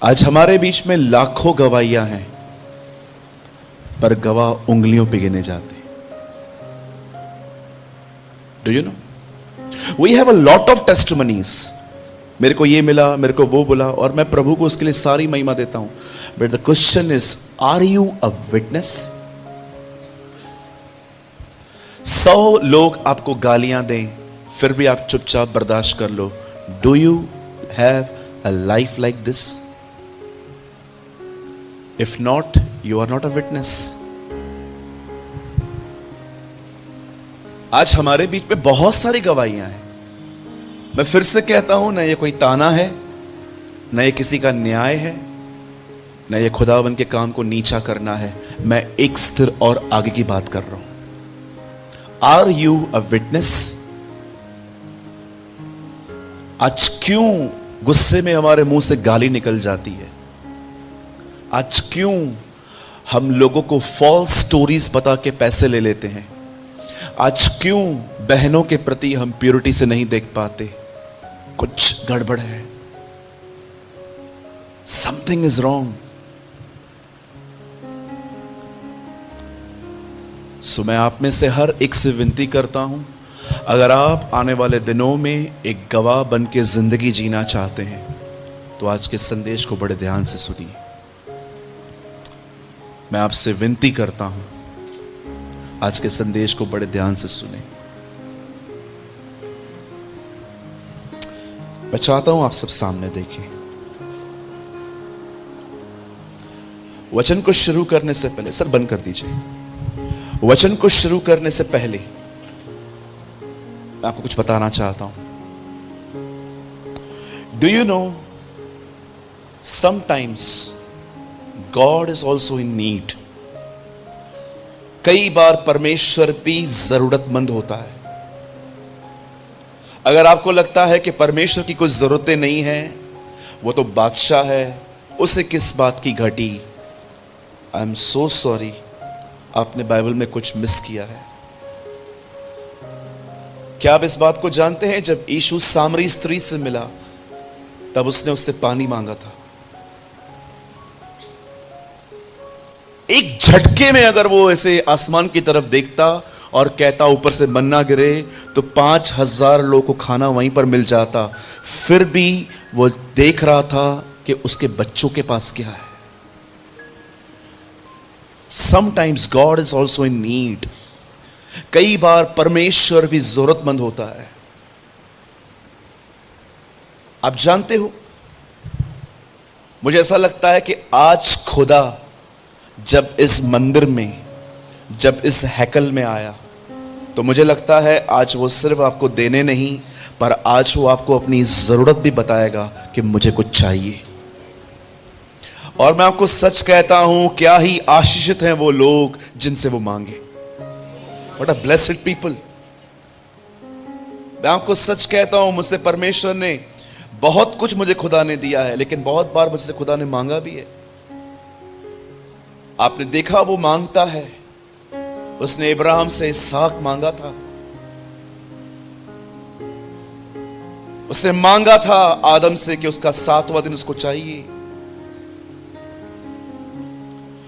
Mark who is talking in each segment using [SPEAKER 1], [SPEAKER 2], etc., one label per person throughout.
[SPEAKER 1] आज हमारे बीच में लाखों गवाहियां हैं, पर गवाह उंगलियों पे गिने जाते। Do you know, we have a lot of testimonies. मेरे को ये मिला, मेरे को वो बोला, और मैं प्रभु को उसके लिए सारी महिमा देता हूं। But the question is, are you a witness? 100 लोग आपको गालियां दें, फिर भी आप चुपचाप बर्दाश्त कर लो। Do you have a life like this? If not, you are not a witness. आज हमारे बीच में बहुत सारी गवाहियां हैं। मैं फिर से कहता हूं, ना ये कोई ताना है, ना ये किसी का न्याय है, ना ये खुदावन के काम को नीचा करना है। मैं एक स्थिर और आगे की बात कर रहा हूं। Are you a witness? आज क्यों गुस्से में हमारे मुंह से गाली निकल जाती है? आज क्यों हम लोगों को फॉल्स स्टोरीज बता के पैसे ले लेते हैं? आज क्यों बहनों के प्रति हम प्योरिटी से नहीं देख पाते? कुछ गड़बड़ है, समथिंग इज रॉन्ग। सो मैं आप में से हर एक से विनती करता हूं, अगर आप आने वाले दिनों में एक गवाह बन के जिंदगी जीना चाहते हैं, तो आज के संदेश को बड़े ध्यान से सुनिए। मैं आपसे विनती करता हूं, आज के संदेश को बड़े ध्यान से सुने। मैं चाहता हूं आप सब सामने देखें। वचन को शुरू करने से पहले, सर बंद कर दीजिए। वचन को शुरू करने से पहले मैं आपको कुछ बताना चाहता हूं। Do you no, sometimes God is also in need. कई बार परमेश्वर भी जरूरतमंद होता है। अगर आपको लगता है कि परमेश्वर की कोई जरूरतें नहीं है, वो तो बादशाह है, उसे किस बात की घटी? आई एम सो सॉरी, आपने बाइबल में कुछ मिस किया है। क्या आप इस बात को जानते हैं, जब यीशु सामरी स्त्री से मिला, तब उसने उससे पानी मांगा था। एक झटके में अगर वो ऐसे आसमान की तरफ देखता और कहता ऊपर से मन्ना गिरे, तो 5000 लोगों को खाना वहीं पर मिल जाता। फिर भी वो देख रहा था कि उसके बच्चों के पास क्या है। Sometimes God is also in need. कई बार परमेश्वर भी जरूरतमंद होता है। आप जानते हो, मुझे ऐसा लगता है कि आज खुदा जब इस मंदिर में, जब इस हैकल में आया, तो मुझे लगता है आज वो सिर्फ आपको देने नहीं, पर आज वो आपको अपनी जरूरत भी बताएगा कि मुझे कुछ चाहिए। और मैं आपको सच कहता हूं, क्या ही आशीषित हैं वो लोग जिनसे वो मांगे। What a blessed people. मैं आपको सच कहता हूं, मुझसे परमेश्वर ने बहुत कुछ, मुझे खुदा ने दिया है, लेकिन बहुत बार मुझसे खुदा ने मांगा भी है। आपने देखा वो मांगता है। उसने इब्राहिम से इसहाक मांगा था, उसने मांगा था आदम से कि उसका 7वां दिन उसको चाहिए।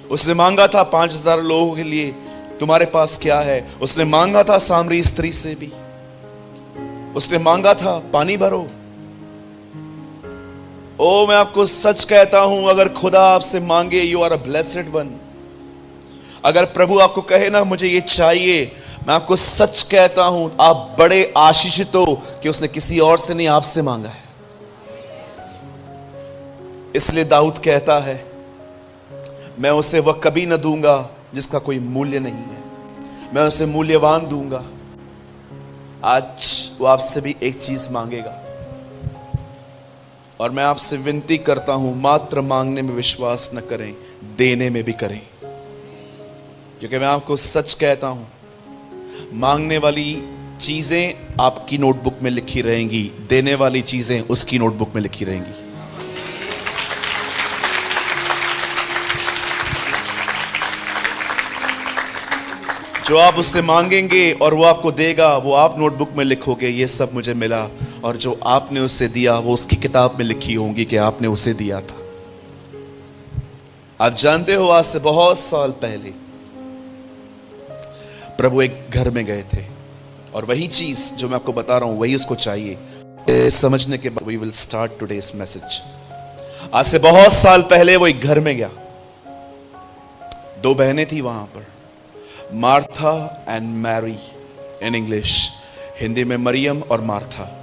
[SPEAKER 1] उसने मांगा था 5000 लोगों के लिए, तुम्हारे पास क्या है? उसने मांगा था सामरी स्त्री से भी। उसने मांगा था पानी भरो। ओ, मैं आपको सच कहता हूं, अगर खुदा आपसे मांगे, you are a blessed one. अगर प्रभु आपको कहे ना मुझे ये चाहिए, मैं आपको सच कहता हूं, आप बड़े आशीषित हो कि उसने किसी और से नहीं, आपसे मांगा है। इसलिए दाऊद कहता है, मैं उसे वह कभी न दूंगा जिसका कोई मूल्य नहीं है, मैं उसे मूल्यवान दूंगा। आज वो आपसे भी एक चीज मांगेगा, और मैं आपसे विनती करता हूं, मात्र मांगने में विश्वास न करें, देने में भी करें। क्योंकि मैं आपको सच कहता हूं, मांगने वाली चीजें आपकी नोटबुक में लिखी रहेंगी, देने वाली चीजें उसकी नोटबुक में लिखी रहेंगी। जो आप उससे मांगेंगे और वो आपको देगा, वो आप नोटबुक में लिखोगे, ये सब मुझे मिला। और जो आपने उससे दिया, वो उसकी किताब में लिखी होंगी कि आपने उसे दिया था। आप जानते हो आज से बहुत साल पहले प्रभु एक घर में गए थे और वही चीज जो मैं आपको बता रहा हूं वही उसको चाहिए। समझने के बाद we will start today's message. आज से बहुत साल पहले वो एक घर में गया। दो बहनें थी वहां पर, Martha and Mary in English, Hindi में मरियम और मार्था।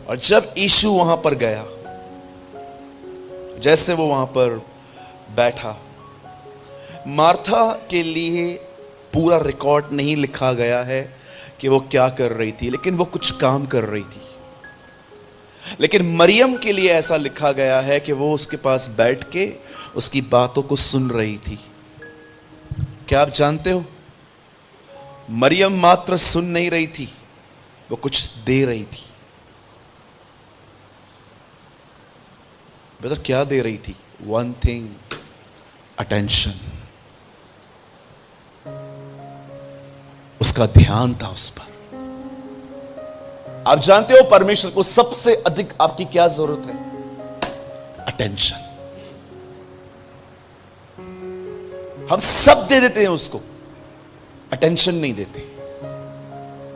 [SPEAKER 1] और जब यीशु वहां पर गया, जैसे वो वहां पर बैठा, मार्था के लिए पूरा रिकॉर्ड नहीं लिखा गया है कि वो क्या कर रही थी, लेकिन वो कुछ काम कर रही थी। लेकिन मरियम के लिए ऐसा लिखा गया है कि वो उसके पास बैठ के उसकी बातों को सुन रही थी। क्या आप जानते हो, मरियम मात्र सुन नहीं रही थी, वो कुछ दे रही थी। बेटा क्या दे रही थी? One thing, attention. उसका ध्यान था उस पर। आप जानते हो परमेश्वर को सबसे अधिक आपकी क्या जरूरत है? अटेंशन। हम सब दे देते हैं उसको, अटेंशन नहीं देते।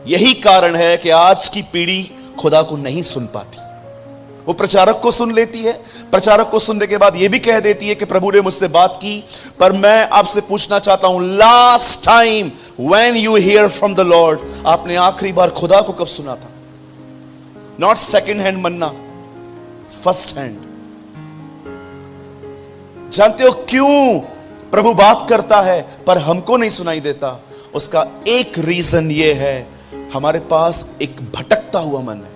[SPEAKER 1] यही कारण है कि आज की पीढ़ी खुदा को नहीं सुन पाती। वो प्रचारक को सुन लेती है, प्रचारक को सुनने के बाद यह भी कह देती है कि प्रभु ने मुझसे बात की, पर मैं आपसे पूछना चाहता हूं, last time when you here from the Lord, आपने आखिरी बार खुदा को कब सुना था? Not second hand Manna, first hand. जानते हो क्यों प्रभु बात करता है पर हमको नहीं सुनाई देता? उसका एक रीजन यह है, हमारे पास एक भटकता हुआ मन है,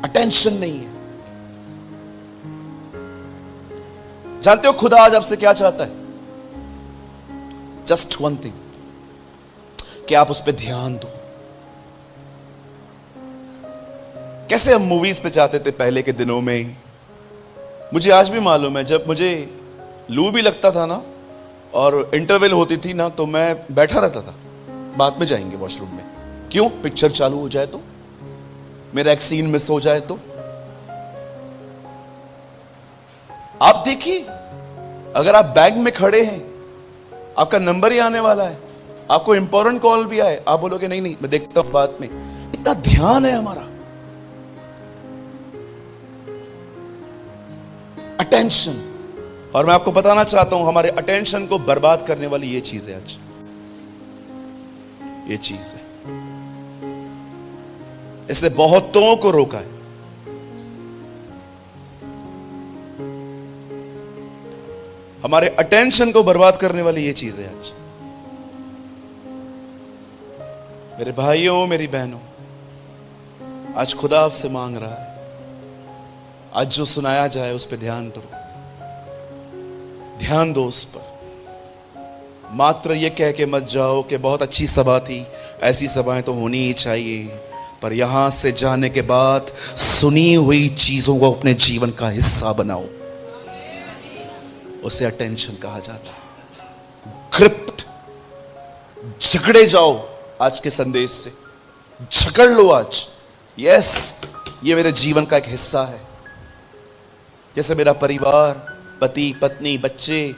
[SPEAKER 1] अटेंशन नहीं है। जानते हो खुदा आज आपसे क्या चाहता है? जस्ट वन थिंग, कि आप उस पर ध्यान दो। कैसे हम मूवीज पे जाते थे पहले के दिनों में, मुझे आज भी मालूम है, जब मुझे लू भी लगता था ना और इंटरवल होती थी ना, तो मैं बैठा रहता था, बाद में जाएंगे वॉशरूम में। क्यों? पिक्चर चालू हो जाए तो, मेरा एक सीन मिस हो जाए तो। आप देखिए, अगर आप बैंक में खड़े हैं, आपका नंबर ही आने वाला है, आपको इंपॉर्टेंट कॉल भी आए, आप बोलोगे नहीं नहीं मैं देखता हूं बाद में। इतना ध्यान है हमारा, अटेंशन। और मैं आपको बताना चाहता हूं, हमारे अटेंशन को बर्बाद करने वाली ये चीज है आज, ये चीज है। इससे बहुतों को रोका है। हमारे अटेंशन को बर्बाद करने वाली ये चीज है आज। मेरे भाइयों, मेरी बहनों, आज खुदा आपसे मांग रहा है, आज जो सुनाया जाए उस पर ध्यान दो, ध्यान दो उस पर। मात्र ये कह के मत जाओ कि बहुत अच्छी सभा थी, ऐसी सभाएं तो होनी ही चाहिए, पर यहां से जाने के बाद सुनी हुई चीजों को अपने जीवन का हिस्सा बनाओ। उसे अटेंशन कहा जाता है। ग्रिप्ड, झगड़े जाओ आज के संदेश से, झगड़ लो आज। यस, ये मेरे जीवन का एक हिस्सा है। जैसे मेरा परिवार, पति पत्नी, बच्चे,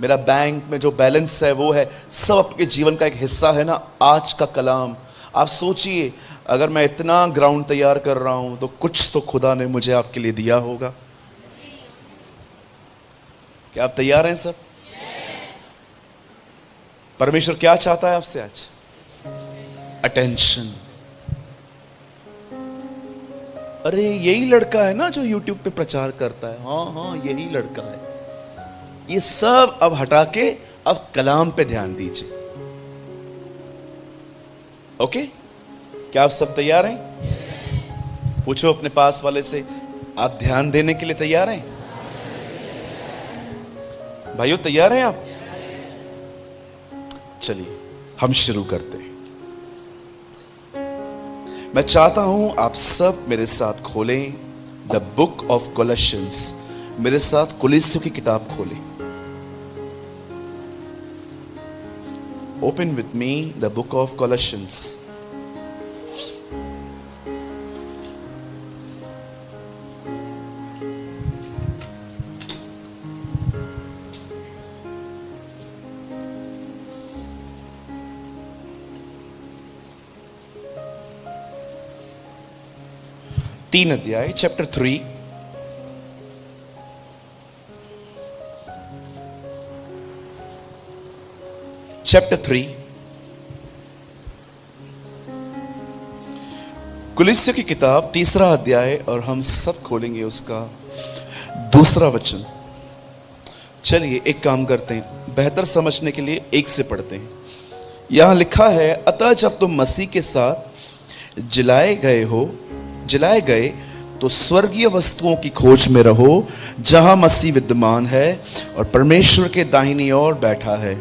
[SPEAKER 1] मेरा बैंक में जो बैलेंस है वो है, सब आपके जीवन का एक हिस्सा है ना। आज का कलाम आप सोचिए, अगर मैं इतना ग्राउंड तैयार कर रहा हूं तो कुछ तो खुदा ने मुझे आपके लिए दिया होगा। क्या आप तैयार हैं सब? परमेश्वर क्या चाहता है आपसे आज? अटेंशन। अरे यही लड़का है ना जो यूट्यूब पे प्रचार करता है, हाँ हाँ यही लड़का है। ये सब अब हटा के अब कलाम पे ध्यान दीजिए। ओके, क्या आप सब तैयार हैं? पूछो अपने पास वाले से, आप ध्यान देने के लिए तैयार हैं? भाइयों तैयार हैं आप? चलिए हम शुरू करते हैं। मैं चाहता हूं आप सब मेरे साथ खोलें द बुक ऑफ कोलोसियंस। मेरे साथ कुलिस्सियों की किताब खोलें। Open with me the book of Colossians. 3 अध्याय, चैप्टर 3, चैप्टर 3, कुलिस्सियों की किताब 3 अध्याय, और हम सब खोलेंगे उसका 2 वचन। चलिए एक काम करते हैं, बेहतर समझने के लिए एक से पढ़ते हैं। यहां लिखा है, अतः जब तुम मसीह के साथ जलाए गए तो स्वर्गीय वस्तुओं की खोज में रहो, जहां मसीह विद्यमान है और परमेश्वर के दाहिनी ओर बैठा है।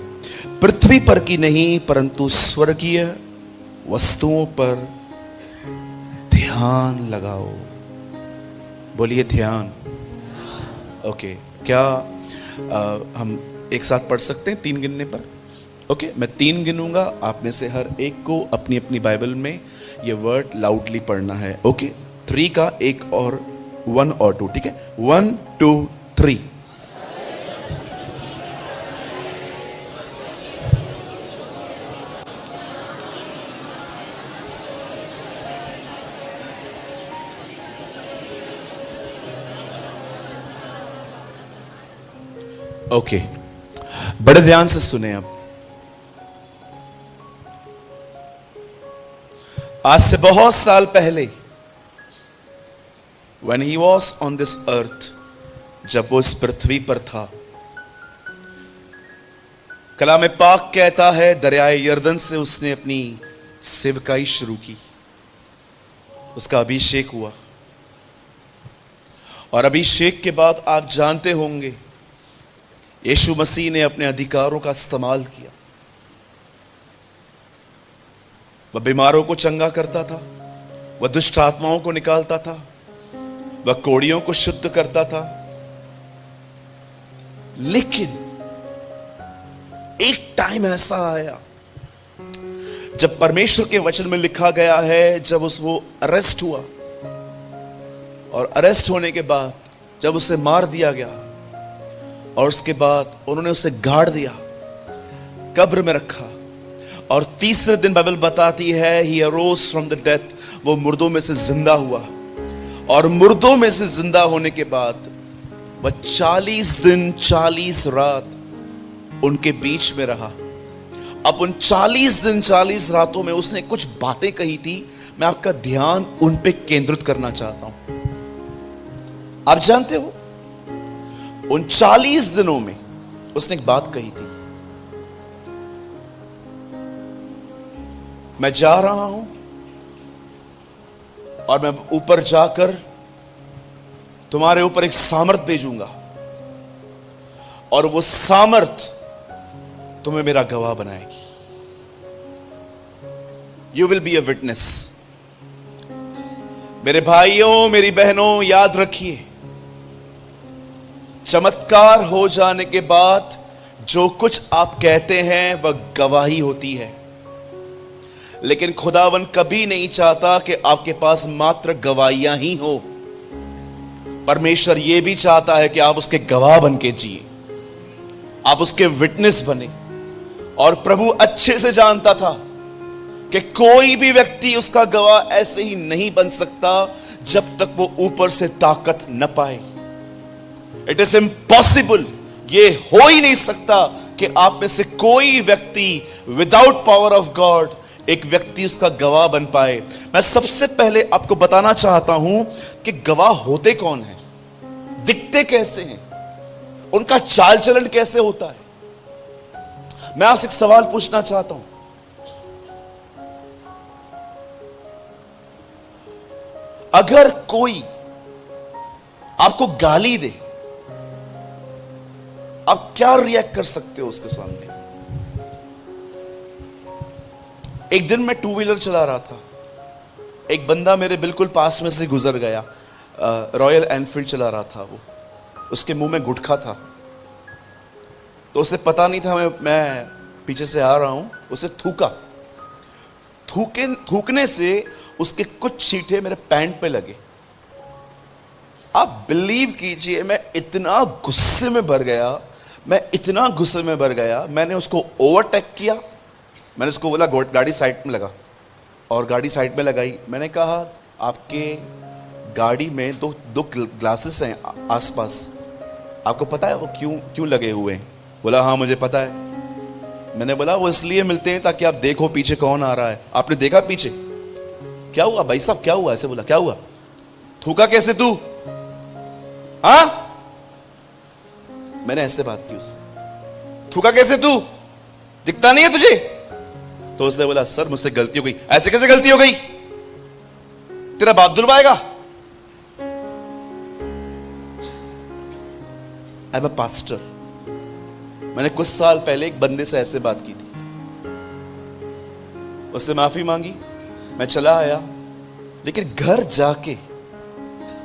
[SPEAKER 1] पृथ्वी पर की नहीं परंतु स्वर्गीय वस्तुओं पर ध्यान लगाओ। बोलिए ध्यान। ओके, क्या हम एक साथ पढ़ सकते हैं 3 गिनने पर? ओके, मैं 3 गिनूंगा, आप में से हर एक को अपनी अपनी बाइबल में ये वर्ड लाउडली पढ़ना है। ओके, 3 का 1 और 1 और 2, ठीक है? 1 2 3। ओके, बड़े ध्यान से सुने। अब आज से बहुत साल पहले, when he was on this earth, जब वो इस पृथ्वी पर था, कलाम पाक कहता है दरियाए यर्दन से उसने अपनी सेवकाई शुरू की। उसका अभिषेक हुआ, और अभिषेक के बाद आप जानते होंगे यीशु मसीह ने अपने अधिकारों का इस्तेमाल किया। वह बीमारों को चंगा करता था, वह दुष्ट आत्माओं को निकालता था, वह कोड़ियों को शुद्ध करता था। लेकिन एक टाइम ऐसा आया जब परमेश्वर के वचन में लिखा गया है, जब वो अरेस्ट हुआ, और अरेस्ट होने के बाद जब उसे मार दिया गया, और उसके बाद उन्होंने उसे गाड़ दिया, कब्र में रखा, और तीसरे दिन बाइबल बताती है ही अरोज फ्रॉम द डेथ, वो मुर्दों में से जिंदा हुआ। और मुर्दों में से जिंदा होने के बाद वह 40 दिन 40 रात उनके बीच में रहा। अब उन 40 दिन 40 रातों में उसने कुछ बातें कही थी, मैं आपका ध्यान उन पे केंद्रित करना चाहता हूं। आप जानते हो, उन 40 दिनों में उसने एक बात कही थी, मैं जा रहा हूं और मैं ऊपर जाकर तुम्हारे ऊपर एक सामर्थ भेजूंगा, और वो सामर्थ तुम्हें मेरा गवाह बनाएगी। You will be a witness. मेरे भाइयों, मेरी बहनों, याद रखिए, चमत्कार हो जाने के बाद जो कुछ आप कहते हैं वह गवाही होती है। लेकिन खुदावन कभी नहीं चाहता कि आपके पास मात्र गवाहियां ही हो। परमेश्वर यह भी चाहता है कि आप उसके गवाह बन के जिए, आप उसके विटनेस बने। और प्रभु अच्छे से जानता था कि कोई भी व्यक्ति उसका गवाह ऐसे ही नहीं बन सकता जब तक वो ऊपर से ताकत न पाए। इट इज इम्पॉसिबल, ये हो ही नहीं सकता कि आप में से कोई व्यक्ति विदाउट पावर ऑफ गॉड एक व्यक्ति उसका गवाह बन पाए। मैं सबसे पहले आपको बताना चाहता हूं कि गवाह होते कौन हैं, दिखते कैसे हैं, उनका चाल चलन कैसे होता है। मैं आपसे एक सवाल पूछना चाहता हूं, अगर कोई आपको गाली दे, आप क्या रिएक्ट कर सकते हो उसके सामने? एक दिन मैं 2 व्हीलर चला रहा था, एक बंदा मेरे बिल्कुल पास में से गुजर गया, रॉयल एनफील्ड चला रहा था वो, उसके मुंह में गुटखा था, तो उसे पता नहीं था मैं पीछे से आ रहा हूं। उसे थूकने से उसके कुछ छींटे मेरे पैंट पे लगे। आप बिलीव कीजिए, मैं इतना गुस्से में भर गया, मैंने उसको ओवरटेक किया। मैंने उसको बोला गाड़ी साइड में लगा, और गाड़ी साइड में लगाई। मैंने कहा आपके गाड़ी में दो दो ग्लासेस हैं आसपास, आपको पता है वो क्यों क्यों लगे हुए हैं? बोला हाँ मुझे पता है। मैंने बोला वो इसलिए मिलते हैं ताकि आप देखो पीछे कौन आ रहा है। आपने देखा पीछे? क्या हुआ भाई साहब, क्या हुआ? ऐसे बोला, क्या हुआ? थूका कैसे तू? हाँ, मैंने ऐसे बात की उससे, थूका कैसे तू, दिखता नहीं है तुझे? तो उसने बोला सर मुझसे गलती हो गई। ऐसे कैसे गलती हो गई? तेरा बाप दुलवाएगा? I am a pastor. मैंने कुछ साल पहले एक बंदे से ऐसे बात की थी, उससे माफी मांगी, मैं चला आया। लेकिन घर जाके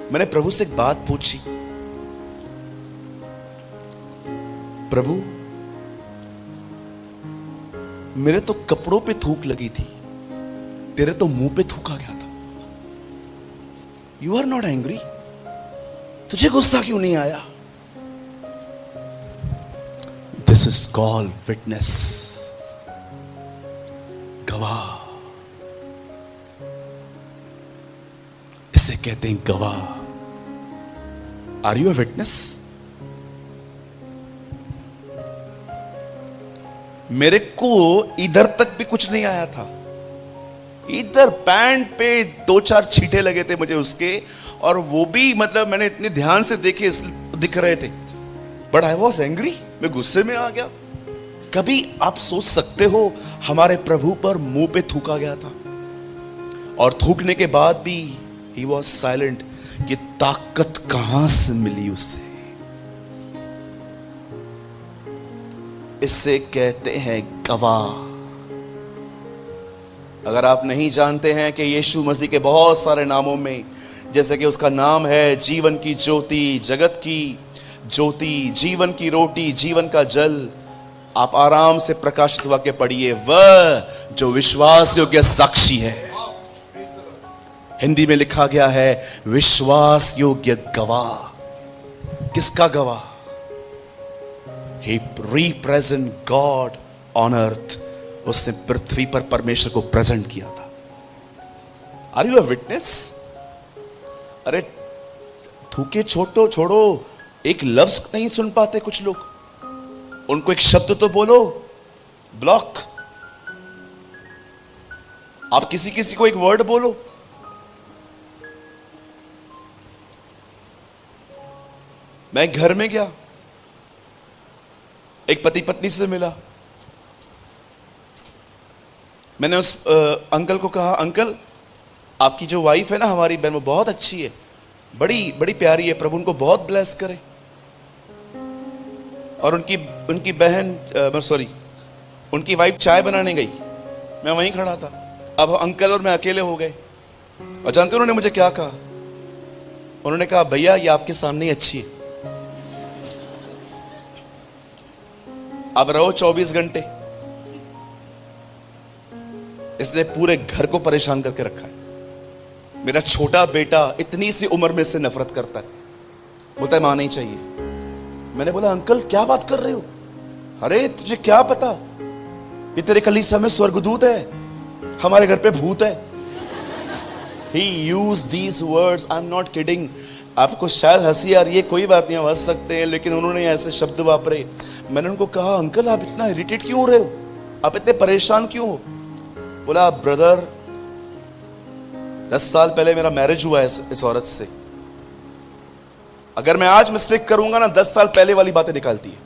[SPEAKER 1] मैंने प्रभु से एक बात पूछी, प्रभु मेरे तो कपड़ों पे थूक लगी थी, तेरे तो मुंह पे थूका गया था। You are not angry? तुझे गुस्सा क्यों नहीं आया? दिस इज कॉल्ड विटनेस, गवाह। इसे कहते हैं गवाह। Are you a witness? मेरे को इधर तक भी कुछ नहीं आया था, इधर पैंट पे 2-4 छींटे लगे थे मुझे उसके, और वो भी मतलब मैंने इतने ध्यान से देखे दिख रहे थे। बट आई वॉज एंग्री, मैं गुस्से में आ गया। कभी आप सोच सकते हो हमारे प्रभु पर मुंह पे थूका गया था, और थूकने के बाद भी ही वॉज साइलेंट। कि ताकत कहां से मिली उसे? इसे कहते हैं गवाह। अगर आप नहीं जानते हैं कि यीशु मसीह के बहुत सारे नामों में, जैसे कि उसका नाम है जीवन की ज्योति, जगत की ज्योति, जीवन की रोटी, जीवन का जल, आप आराम से प्रकाशित वाक्य पढ़िए, वह जो विश्वास योग्य साक्षी है। हिंदी में लिखा गया है विश्वास योग्य गवाह। किसका गवाह? He represent God on earth. उसने पृथ्वी पर परमेश्वर को प्रेजेंट किया था। Are you a witness? अरे थूके छोड़ो, एक लफ्ज नहीं सुन पाते कुछ लोग, उनको एक शब्द तो बोलो। ब्लॉक। आप किसी को एक वर्ड बोलो। मैं घर में गया, एक पति पत्नी से मिला। मैंने उस अंकल को कहा, अंकल आपकी जो वाइफ है ना, हमारी बहन, वो बहुत अच्छी है, बड़ी बड़ी प्यारी है, प्रभु उनको बहुत ब्लेस करे। और उनकी बहन सॉरी उनकी वाइफ चाय बनाने गई, मैं वहीं खड़ा था। अब अंकल और मैं अकेले हो गए, और जानते उन्होंने मुझे क्या कहा? उन्होंने कहा भैया ये आपके सामने ही अच्छी है, अब रहो 24 घंटे। इसने पूरे घर को परेशान करके रखा है। मेरा छोटा बेटा इतनी सी उम्र में से नफरत करता है, बोलता है मां नहीं चाहिए। मैंने बोला अंकल क्या बात कर रहे हो? अरे तुझे क्या पता, ये तेरे कलीसिया में स्वर्गदूत है, हमारे घर पे भूत है। He used these words, I'm not kidding। आपको शायद हंसी आ रही है, कोई बात नहीं, हंस सकते हैं, लेकिन उन्होंने ऐसे शब्द वापरे। मैंने उनको कहा अंकल आप इतना इरिटेट क्यों हो रहे हो, आप इतने परेशान क्यों हो? बोला ब्रदर 10 साल पहले मेरा मैरिज हुआ है इस औरत से, अगर मैं आज मिस्टेक करूंगा ना, 10 साल पहले वाली बातें निकालती है।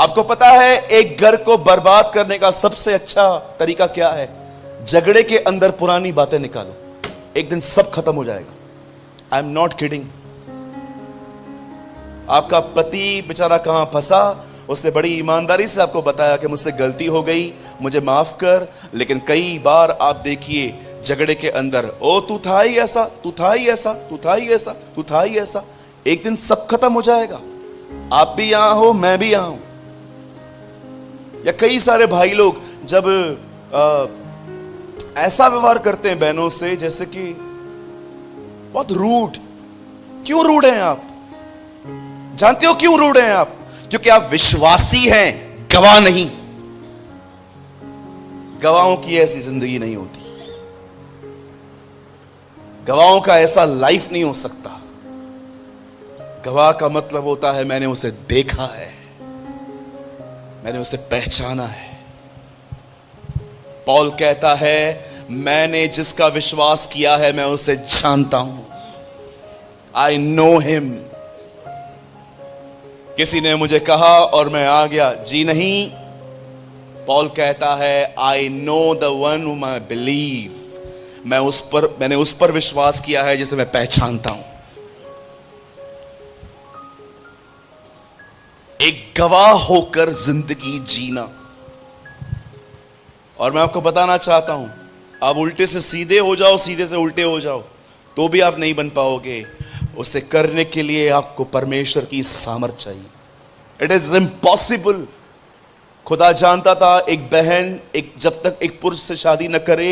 [SPEAKER 1] आपको पता है एक घर को बर्बाद करने का सबसे अच्छा तरीका क्या है? झगड़े के अंदर पुरानी बातें निकालो, एक दिन सब खत्म हो जाएगा। I am not kidding. आपका पति बेचारा कहां फंसा, उसने बड़ी ईमानदारी से आपको बताया कि मुझसे गलती हो गई, मुझे माफ कर। लेकिन कई बार आप देखिए झगड़े के अंदर, ओ तू था ही ऐसा, तू था ही ऐसा, तू था ही ऐसा, तू था ही ऐसा। एक दिन सब खत्म हो जाएगा, आप भी यहां हो, मैं भी यहां हूं। या कई सारे भाई लोग जब ऐसा व्यवहार करते हैं बहनों से जैसे कि बहुत रूड। क्यों रूड हैं आप? जानते हो क्यों रूड हैं आप? क्योंकि आप विश्वासी हैं, गवाह नहीं। गवाहों की ऐसी जिंदगी नहीं होती। गवाहों का ऐसा लाइफ नहीं हो सकता। गवाह का मतलब होता है मैंने उसे देखा है, मैंने उसे पहचाना है। पौल कहता है मैंने जिसका विश्वास किया है मैं उसे जानता हूं। I know him. किसी ने मुझे कहा और मैं आ गया, जी नहीं। पौल कहता है आई नो द वन हुम आई बिलीव। मैंने उस पर विश्वास किया है जिसे मैं पहचानता हूं। एक गवाह होकर जिंदगी जीना। और मैं आपको बताना चाहता हूं, आप उल्टे से सीधे हो जाओ, सीधे से उल्टे हो जाओ, तो भी आप नहीं बन पाओगे। उसे करने के लिए आपको परमेश्वर की सामर्थ चाहिए। It is impossible. खुदा जानता था एक बहन जब तक एक पुरुष से शादी न करे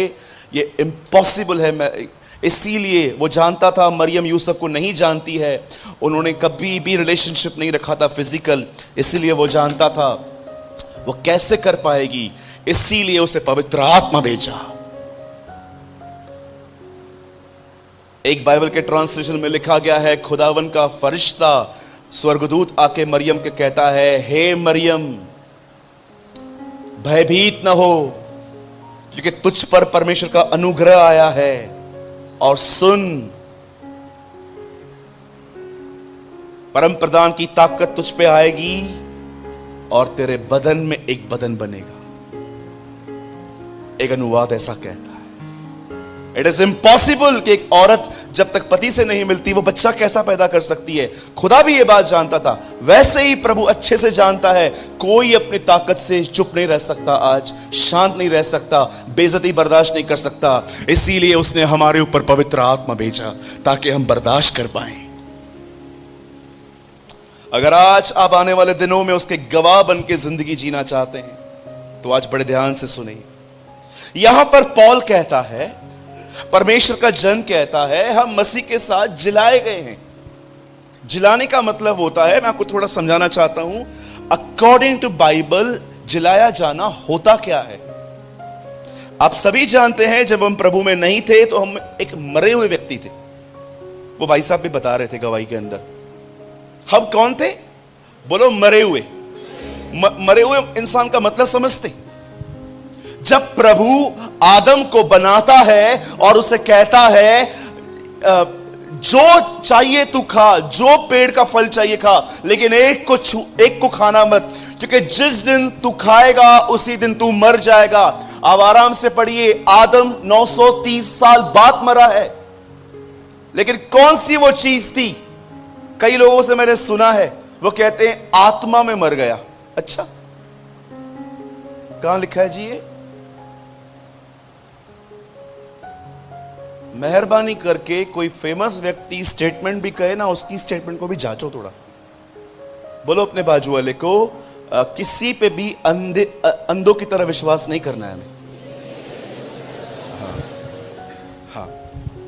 [SPEAKER 1] ये इम्पॉसिबल है। इसीलिए वो जानता था, मरियम यूसुफ को नहीं जानती है, उन्होंने कभी भी रिलेशनशिप नहीं रखा था फिजिकल, इसीलिए वो जानता था वो कैसे कर पाएगी, इसीलिए उसे पवित्र आत्मा भेजा। एक बाइबल के ट्रांसलेशन में लिखा गया है, खुदावन का फरिश्ता स्वर्गदूत आके मरियम के कहता है, हे मरियम भयभीत न हो, क्योंकि तुझ पर परमेश्वर का अनुग्रह आया है। और सुन, परम प्रधान की ताकत तुझ पे आएगी और तेरे बदन में एक बदन बनेगा। एक अनुवाद ऐसा कहता है, इट इज इम्पॉसिबल कि एक औरत जब तक पति से नहीं मिलती वो बच्चा कैसा पैदा कर सकती है। खुदा भी ये बात जानता था, वैसे ही प्रभु अच्छे से जानता है कोई अपनी ताकत से चुप नहीं रह सकता, आज शांत नहीं रह सकता, बेइज्जती बर्दाश्त नहीं कर सकता। इसीलिए उसने हमारे ऊपर पवित्र आत्मा भेजा ताकि हम बर्दाश्त कर पाए। अगर आज आप आने वाले दिनों में उसके गवाह बन के जिंदगी जीना चाहते हैं तो आज बड़े ध्यान से सुनिए। यहां पर पौल कहता है, परमेश्वर का जन कहता है, हम मसीह के साथ जिलाए गए हैं। जिलाने का मतलब होता है, मैं आपको थोड़ा समझाना चाहता हूं, अकॉर्डिंग टू बाइबल जिलाया जाना होता क्या है। आप सभी जानते हैं जब हम प्रभु में नहीं थे तो हम एक मरे हुए व्यक्ति थे। वो भाई साहब भी बता रहे थे गवाही के अंदर, हम कौन थे? बोलो मरे हुए। मरे हुए इंसान का मतलब समझते? जब प्रभु आदम को बनाता है और उसे कहता है जो चाहिए तू खा, जो पेड़ का फल चाहिए खा, लेकिन एक को खाना मत, क्योंकि जिस दिन तू खाएगा उसी दिन तू मर जाएगा। अब आराम से पढ़िए, आदम 930 साल बाद मरा है, लेकिन कौन सी वो चीज थी? कई लोगों से मैंने सुना है वो कहते हैं आत्मा में मर गया। अच्छा, कहां लिखा है जी ये? मेहरबानी करके कोई फेमस व्यक्ति स्टेटमेंट भी कहे ना, उसकी स्टेटमेंट को भी जांचो थोड़ा। बोलो अपने बाजू वाले को, किसी पे भी अंधों की तरह विश्वास नहीं करना है हमें। हाँ,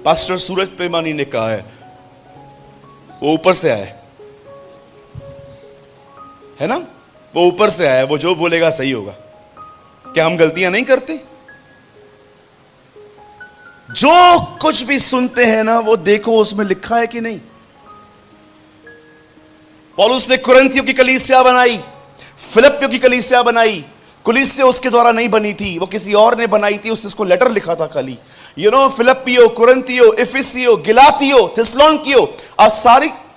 [SPEAKER 1] पास्टर सूरज प्रेमानी ने कहा है, वो ऊपर से आया है ना, वो ऊपर से आया, वो जो बोलेगा सही होगा। क्या हम गलतियां नहीं करते? जो कुछ भी सुनते हैं ना, वो देखो उसमें लिखा है कि नहीं। पौलुस ने कुरिन्थियों की कलीसिया बनाई, फिलिप्पियों की कलीसिया बनाई। कलीसिया उसके द्वारा नहीं बनी थी, वो किसी और ने बनाई थी, उसको लेटर लिखा था खाली। फिलिप्पियों, कुरिन्थियों, इफिसियों, गिलातियों, थिस्सलुनीकियों, आप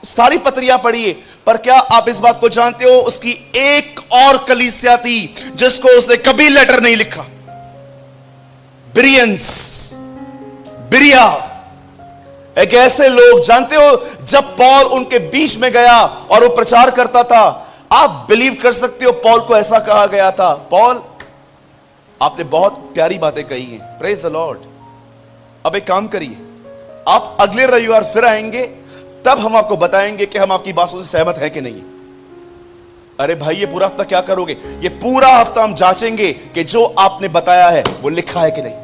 [SPEAKER 1] सारी पत्रियां पढ़िए। पर क्या आप इस बात को जानते हो, उसकी एक और कलीसिया थी जिसको उसने कभी लेटर नहीं लिखा। बिरिया, एक ऐसे लोग, जानते हो जब पौल उनके बीच में गया और वो प्रचार करता था, आप बिलीव कर सकते हो पौल को ऐसा कहा गया था, पौल आपने बहुत प्यारी बातें कही हैं, प्रेज द लॉर्ड। अब एक काम करिए, आप अगले रविवार फिर आएंगे, तब हम आपको बताएंगे कि हम आपकी बातों से सहमत हैं कि नहीं। अरे भाई, ये पूरा हफ्ता क्या करोगे? ये पूरा हफ्ता हम जांचेंगे कि जो आपने बताया है वो लिखा है कि नहीं।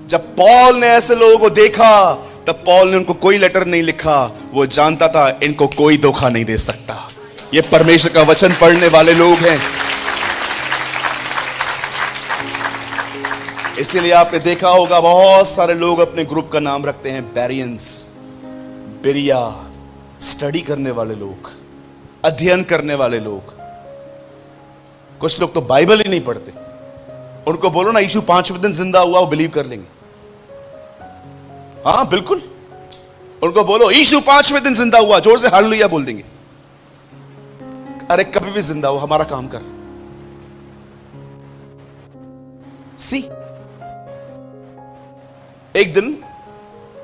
[SPEAKER 1] जब पौल ने ऐसे लोगों को देखा, तब पौल ने उनको कोई लेटर नहीं लिखा। वो जानता था इनको कोई धोखा नहीं दे सकता, ये परमेश्वर का वचन पढ़ने वाले लोग हैं, इसीलिए आपने देखा होगा बहुत सारे लोग अपने ग्रुप का नाम रखते हैं बेरियंस, बेरिया, स्टडी करने वाले लोग, अध्ययन करने वाले लोग। कुछ लोग तो बाइबल ही नहीं पढ़ते। उनको बोलो ना यीशु 5वें दिन जिंदा हुआ, वो बिलीव कर लेंगे। हाँ बिल्कुल, उनको बोलो यीशु 5वें दिन जिंदा हुआ, जोर से हालेलुया बोल देंगे। अरे कभी भी जिंदा हो, हमारा काम कर। सी, एक दिन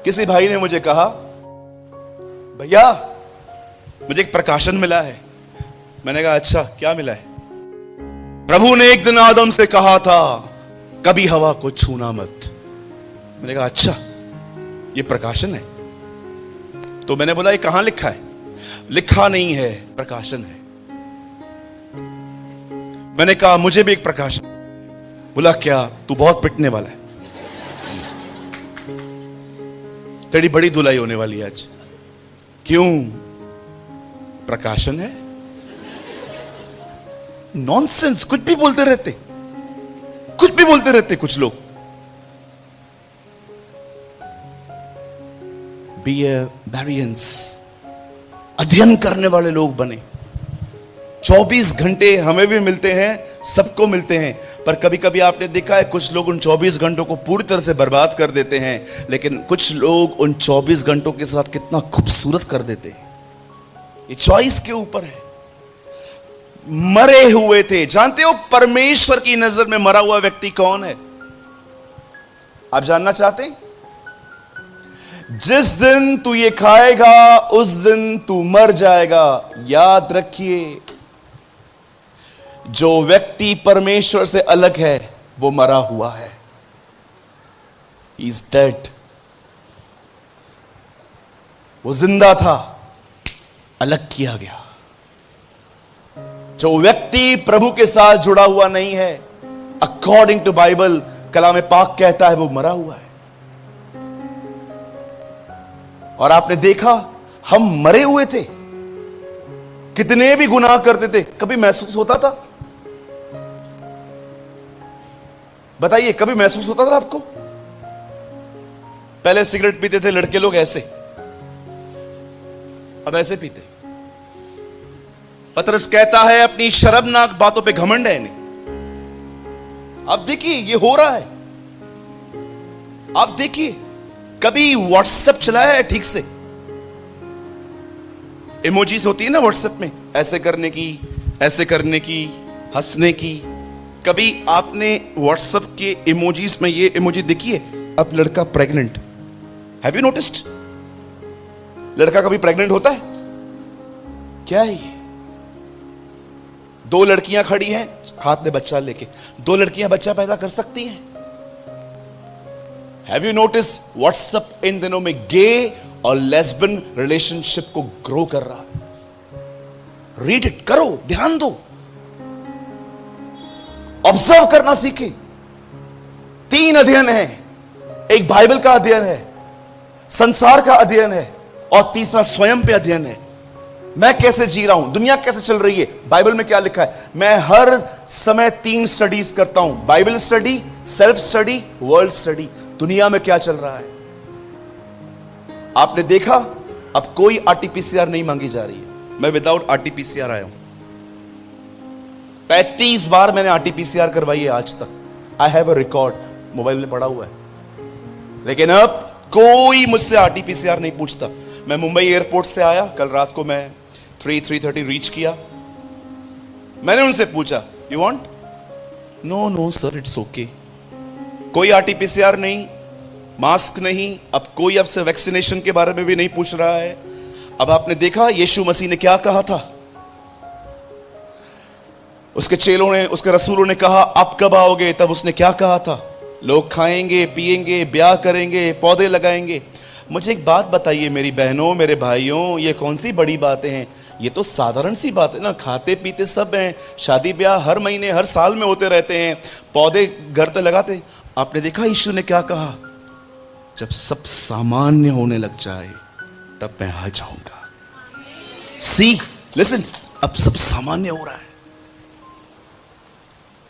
[SPEAKER 1] किसी भाई ने मुझे कहा, भैया मुझे एक प्रकाशन मिला है। मैंने कहा अच्छा, क्या मिला है? प्रभु ने एक दिन आदम से कहा था कभी हवा को छूना मत। मैंने कहा अच्छा, ये प्रकाशन है? तो मैंने बोला ये कहां लिखा है? लिखा नहीं है, प्रकाशन है। मैंने कहा मुझे भी एक प्रकाशन। बोला क्या? तू बहुत पिटने वाला है, तेरी बड़ी धुलाई होने वाली है आज। क्यों? प्रकाशन है। नॉनसेंस, कुछ भी बोलते रहते, कुछ भी बोलते रहते कुछ लोग। बी ए बेरियंस, अध्ययन करने वाले लोग बने। 24 घंटे हमें भी मिलते हैं, सबको मिलते हैं, पर कभी कभी आपने देखा है कुछ लोग उन 24 घंटों को पूरी तरह से बर्बाद कर देते हैं, लेकिन कुछ लोग उन 24 घंटों के साथ कितना खूबसूरत कर देते हैं। ये चॉइस के ऊपर है। मरे हुए थे, जानते हो परमेश्वर की नजर में मरा हुआ व्यक्ति कौन है? आप जानना चाहते हैं? जिस दिन तू ये खाएगा उस दिन तू मर जाएगा। याद रखिए, जो व्यक्ति परमेश्वर से अलग है वो मरा हुआ है। He is dead. वो जिंदा था, अलग किया गया। जो व्यक्ति प्रभु के साथ जुड़ा हुआ नहीं है, अकॉर्डिंग टू बाइबल, कलाम पाक कहता है वो मरा हुआ है। और आपने देखा हम मरे हुए थे, कितने भी गुनाह करते थे, कभी महसूस होता था? बताइए, कभी महसूस होता था आपको? पहले सिगरेट पीते थे लड़के लोग ऐसे, अब ऐसे पीते। पतरस कहता है अपनी शर्मनाक बातों पे घमंड है इन्हें। अब देखिए ये हो रहा है। आप देखिए, कभी व्हाट्सएप चलाया है ठीक से? इमोजीज होती है ना व्हाट्सएप में, ऐसे करने की, ऐसे करने की, हंसने की। कभी आपने व्हाट्सएप के इमोजीज में ये इमोजी देखी है? अब लड़का प्रेग्नेंट, हैव यू नोटिस्ड? लड़का कभी प्रेग्नेंट होता है क्या? है ये दो लड़कियां खड़ी हैं हाथ में बच्चा लेके, दो लड़कियां बच्चा पैदा कर सकती हैं? हैव यू नोटिस व्हाट्सएप इन दिनों में गे और लेस्बियन रिलेशनशिप को ग्रो कर रहा है। रीड इट, करो, ध्यान दो, ऑब्जर्व करना सीखे। 3 अध्ययन है, एक बाइबल का अध्ययन है, संसार का अध्ययन है, और तीसरा स्वयं पे अध्ययन है। मैं कैसे जी रहा हूं, दुनिया कैसे चल रही है, बाइबल में क्या लिखा है। मैं हर समय 3 स्टडीज करता हूं, Bible study, self study, world study. दुनिया में क्या चल रहा है। आपने देखा अब कोई आरटीपीसीआर नहीं मांगी जा रही है। मैं विदाउट आरटीपीसीआर आया हूं, 35 बार मैंने आरटीपीसीआर करवाई है आज तक। I have a record, mobile में पड़ा हुआ है। लेकिन अब कोई मुझसे आरटीपीसीआर नहीं पूछता। मैं मुंबई एयरपोर्ट से आया, कल रात को मैं 3:30 रीच किया। मैंने उनसे पूछा you want? No no sir, it's okay. कोई आरटीपीसीआर नहीं, मास्क नहीं, अब कोई आपसे वैक्सीनेशन के बारे में भी नहीं पूछ रहा है। अब आपने देखा यीशु मसीह ने क्या कहा था। उसके चेलों ने, उसके रसूलों ने कहा आप कब आओगे, तब उसने क्या कहा था? लोग खाएंगे, पिएंगे, ब्याह करेंगे, पौधे लगाएंगे। मुझे एक बात बताइए मेरी बहनों, मेरे भाइयों, ये कौन सी बड़ी बातें हैं? ये तो साधारण सी बात है ना। खाते पीते सब हैं, शादी ब्याह हर महीने हर साल में होते रहते हैं, पौधे घर पे लगाते। आपने देखा यीशु ने क्या कहा? जब सब सामान्य होने लग जाए तब मैं आ जाऊंगा। सी, लिसन, अब सब सामान्य हो रहा है।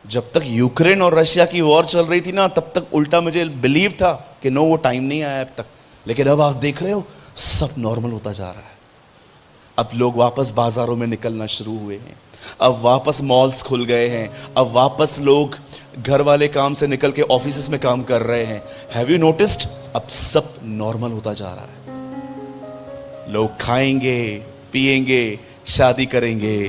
[SPEAKER 1] जब तक यूक्रेन और रशिया की वॉर चल रही थी ना, तब तक उल्टा मुझे बिलीव था कि नो, वो टाइम नहीं आया अब तक। लेकिन अब आप देख रहे हो सब नॉर्मल होता जा रहा है। अब लोग वापस बाजारों में निकलना शुरू हुए हैं, अब वापस मॉल्स खुल गए हैं, अब वापस लोग घर वाले काम से निकल के ऑफिस में काम कर रहे हैं। Have you noticed? अब सब नॉर्मल होता जा रहा है। लोग खाएंगे, पिएंगे, शादी करेंगे,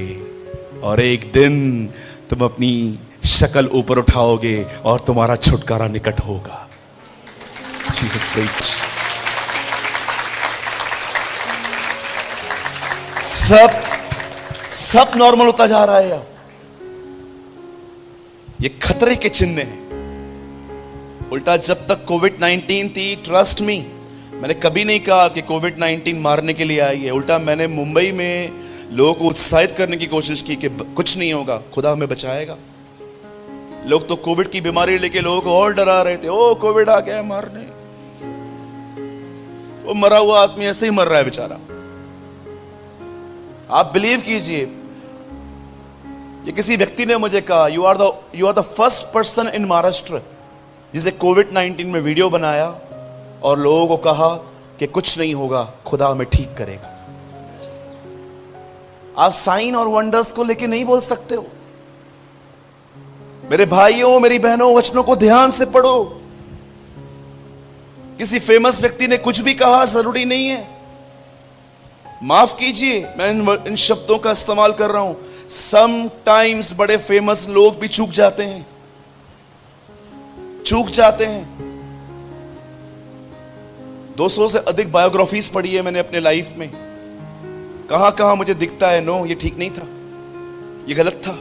[SPEAKER 1] और एक दिन तुम अपनी शक्ल ऊपर उठाओगे और तुम्हारा छुटकारा निकट होगा। Jesus preach. सब नॉर्मल होता जा रहा है। अब ये खतरे के चिन्ह हैं। उल्टा जब तक कोविड-19 थी, ट्रस्ट मी, मैंने कभी नहीं कहा कि कोविड-19 मारने के लिए आई है। उल्टा मैंने मुंबई में लोगों को उत्साहित करने की कोशिश की कि कुछ नहीं होगा, खुदा हमें बचाएगा। लोग तो कोविड की बीमारी लेके लोगों को और डरा रहे थे, ओ कोविड आ गया है मारने। वो मरा हुआ आदमी ऐसे ही मर रहा है बेचारा। आप बिलीव कीजिए, ये किसी व्यक्ति ने मुझे कहा, you are the first person in Maharashtra जिसे कोविड-19 में वीडियो बनाया और लोगों को कहा कि कुछ नहीं होगा, खुदा हमें ठीक करेगा। आप साइन और वंडर्स को लेके नहीं बोल सकते हो। मेरे भाइयों, मेरी बहनों, वचनों को ध्यान से पढ़ो। किसी फेमस व्यक्ति ने कुछ भी कहा जरूरी नहीं है। माफ कीजिए, मैं इन शब्दों का इस्तेमाल कर रहा हूं। समटाइम्स बड़े फेमस लोग भी चूक जाते हैं। चूक जाते हैं। 200 से अधिक बायोग्राफीज पढ़ी है मैंने अपने लाइफ में। कहां कहां मुझे दिखता है, नो, ये ठीक नहीं था, ये गलत था।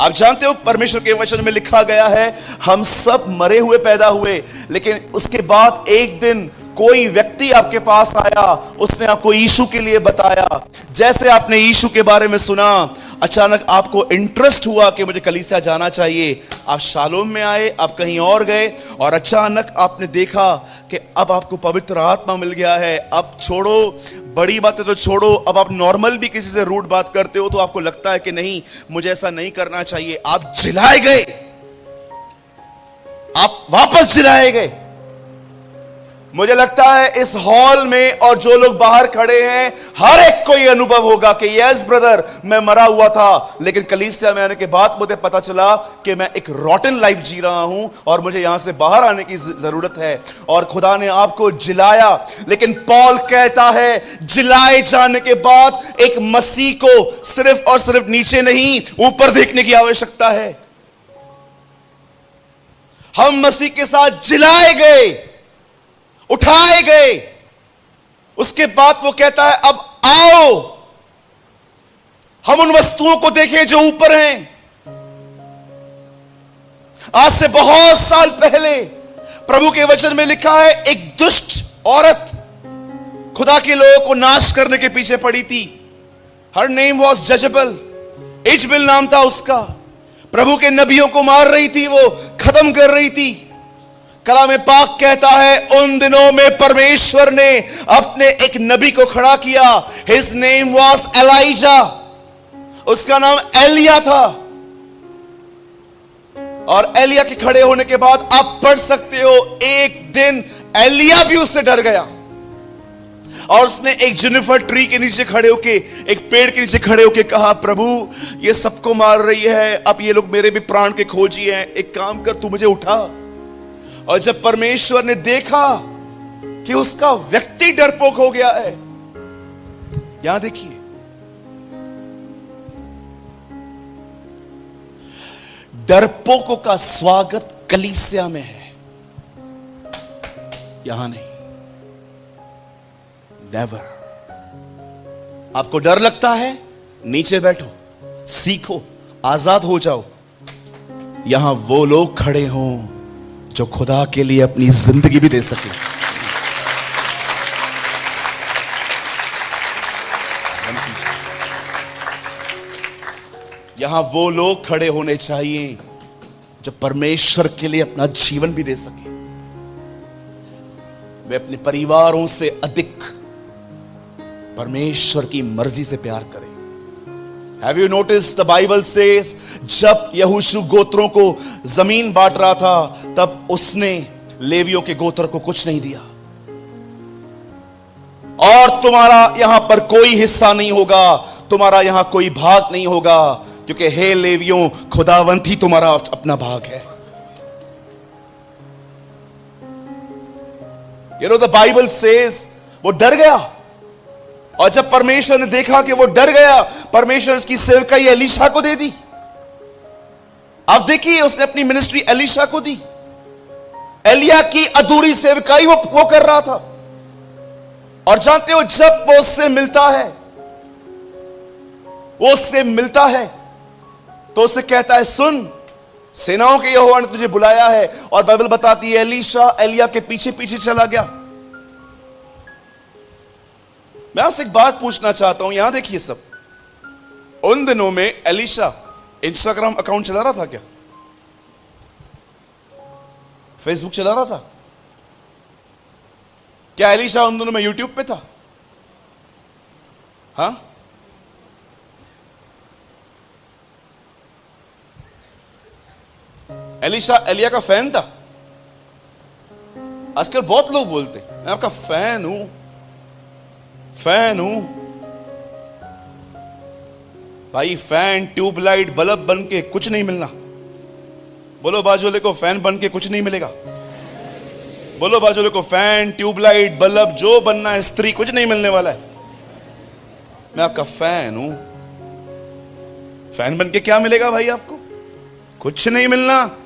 [SPEAKER 1] आप जानते हो परमेश्वर के वचन में लिखा गया है, हम सब मरे हुए पैदा हुए, लेकिन उसके बाद एक दिन कोई व्यक्ति आपके पास आया, उसने आपको यीशु के लिए बताया। जैसे आपने यीशु के बारे में सुना, अचानक आपको इंटरेस्ट हुआ कि मुझे कलीसिया जाना चाहिए। आप शालोम में आए, आप कहीं और गए, और अचानक आपने देखा कि अब आपको पवित्र आत्मा मिल गया है। अब छोड़ो, बड़ी बातें तो छोड़ो, अब आप नॉर्मल भी किसी से रूड बात करते हो तो आपको लगता है कि नहीं, मुझे ऐसा नहीं करना चाहिए। आप जिलाए गए, आप वापस जिलाए गए। मुझे लगता है इस हॉल में और जो लोग बाहर खड़े हैं, हर एक को यह अनुभव होगा कि यस ब्रदर, मैं मरा हुआ था, लेकिन कलीसिया में आने के बाद मुझे पता चला कि मैं एक रॉटन लाइफ जी रहा हूं और मुझे यहां से बाहर आने की जरूरत है। और खुदा ने आपको जिलाया। लेकिन पॉल कहता है, जिलाए जाने के बाद एक मसीह को सिर्फ और सिर्फ नीचे नहीं, ऊपर देखने की आवश्यकता है। हम मसीह के साथ जिलाए गए, उठाए गए। उसके बाद वो कहता है, अब आओ हम उन वस्तुओं को देखें जो ऊपर हैं। आज से बहुत साल पहले प्रभु के वचन में लिखा है, एक दुष्ट औरत खुदा के लोगों को नाश करने के पीछे पड़ी थी। Her name was Jezebel. Isabel नाम था उसका। प्रभु के नबियों को मार रही थी, वो खत्म कर रही थी। कलाम पाक कहता है, उन दिनों में परमेश्वर ने अपने एक नबी को खड़ा किया। His name was Elijah. उसका नाम एलिया था। और एलिया के खड़े होने के बाद आप पढ़ सकते हो, एक दिन एलिया भी उससे डर गया और उसने एक जुनिफर ट्री के नीचे खड़े होके, एक पेड़ के नीचे खड़े होके कहा, प्रभु ये सबको मार रही है, अब ये लोग मेरे भी प्राण के खोजी हैं, एक काम कर, तू मुझे उठा। और जब परमेश्वर ने देखा कि उसका व्यक्ति डरपोक हो गया है, यहां देखिए, डरपोकों का स्वागत कलीसिया में है, यहां नहीं। नेवर। आपको डर लगता है, नीचे बैठो, सीखो, आजाद हो जाओ। यहां वो लोग खड़े हों जो खुदा के लिए अपनी जिंदगी भी दे सके। यहां वो लोग खड़े होने चाहिए जो परमेश्वर के लिए अपना जीवन भी दे सके। वे अपने परिवारों से अधिक परमेश्वर की मर्जी से प्यार करें। Have you noticed the Bible says जब यहोशू गोत्रों को जमीन बांट रहा था तब उसने लेवियों के गोत्र को कुछ नहीं दिया। और तुम्हारा यहां पर कोई हिस्सा नहीं होगा, तुम्हारा यहां कोई भाग नहीं होगा, क्योंकि हे लेवियों खुदावंत ही तुम्हारा अपना भाग है। You know the Bible says वो डर गया, और जब परमेश्वर ने देखा कि वो डर गया, परमेश्वर उसकी सेवकाई एलीशा को दे दी। आप देखिए उसने अपनी मिनिस्ट्री एलीशा को दी। एलिया की अधूरी सेवकाई वो कर रहा था। और जानते हो जब वो उससे मिलता है तो उससे कहता है, सुन, सेनाओं के यहोवा ने तुझे बुलाया है। और बाइबल बताती है एलीशा एलिया के पीछे पीछे चला गया। मैं आपसे एक बात पूछना चाहता हूं, यहां देखिए सब, उन दिनों में एलीशा इंस्टाग्राम अकाउंट चला रहा था क्या? फेसबुक चला रहा था क्या? एलीशा उन दिनों में यूट्यूब पे था? हां, एलीशा एलिया का फैन था? आजकल बहुत लोग बोलते मैं आपका फैन हूं। भाई फैन ट्यूबलाइट बल्ब बन के कुछ नहीं मिलना। बोलो बाजू वाले को, फैन बन के कुछ नहीं मिलेगा। बोलो बाजू वाले को, फैन ट्यूबलाइट बल्ब जो बनना है, स्त्री, कुछ नहीं मिलने वाला है। मैं आपका फैन हूं। फैन बन के क्या मिलेगा भाई आपको? कुछ नहीं मिलना।